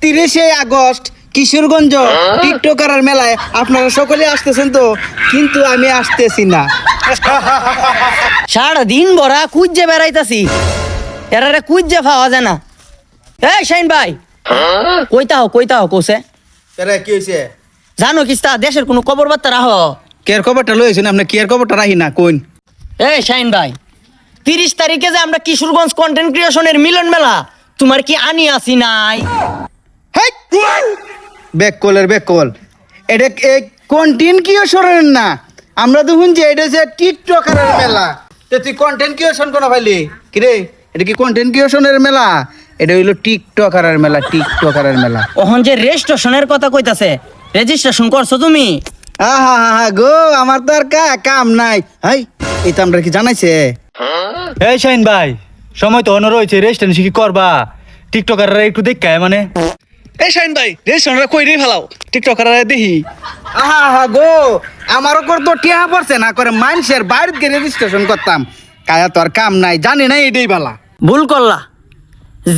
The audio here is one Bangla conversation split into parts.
30 আগস্ট কিশোরগঞ্জ টিকটকারের মেলায় আপনারা সকলে আসতেছেন তো, কিন্তু আমি আসতেছি না। সারাদিন ভরা কুজ্জে বেড়াইতাছি, এরারে কুজ্জে পাওয়া যায় না। এই শাইন ভাই, কইতা হো কোসে কি হয়েছে? জানো কিস্তা দেশের কোনো খবর বার্তা রাখো? কেয়ার খবরটা লইছেন আপনি? কেয়ার খবরটা রাখি না কোন? এই শাইন ভাই, 30 তারিখে যে আমরা কিশোরগঞ্জ কন্টেন্ট ক্রিয়েশনের মিলন মেলা, তোমার কি আনি আসি নাই? ব্যাক কল এটা কন্টেন্ট ক্রিয়েশনের না, আমরা তো শুনছি এটা হচ্ছে টিকটকারের মেলা। তো তুই কন্টেন্ট ক্রিয়েশন কোন পাইলি কিরে? এটা কি কন্টেন্ট ক্রিয়েশনের মেলা? এটা হইলো টিকটকারের মেলা, টিকটকারের মেলা। ওহন যে রেজিস্ট্রেশনের কথা কইতাছে, রেজিস্ট্রেশন করছো তুমি? হা গো, আমার তো আর কাম নাই। হাই, এই তো আমরা কি জানাইছে? এই শাইন ভাই, সময় তো অনর হয়েছে, রেস্টুরেন্ট কি করবা? টিকটকাররা একটু দেখায় মানে। এই শাইন ভাই, রেস্টুরেন্টটা কই রে ফেলাও, টিকটকাররা দেখি। হা গো, আমার ওপর তো টিয়া পড়ছে না করে মানুষের বাইরে গিয়ে রেজিস্ট্রেশন করতাম। কায়া তো আর কাম নাই, জানি না এটাই বালা। ভুল করলা,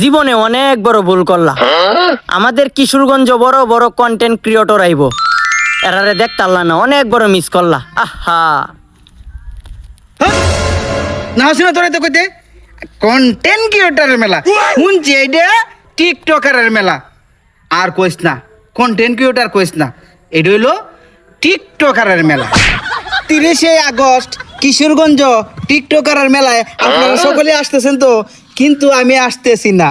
জীবনে অনেক বড় ভুল করলা। আমাদের কিশোরগঞ্জ বড় বড় কন্টেন্ট ক্রিয়েটর আইব, এরারে দেখতাল্লা না, অনেক বড় মিস করলা। আহা, না শুনে তোরা তো কইতে কন্টেন্ট ক্রিয়েটরের মেলা, শুনছি এইটা টিকটকারের মেলা। আর কইস না কন্টেন্ট ক্রিয়েটর, কইস না, এটা হইলো টিকটকারের মেলা। 30 আগস্ট কিশোরগঞ্জ টিকটকারের মেলায় আপনারা সকলে আসতেছেন তো, কিন্তু আমি আসতেছি না।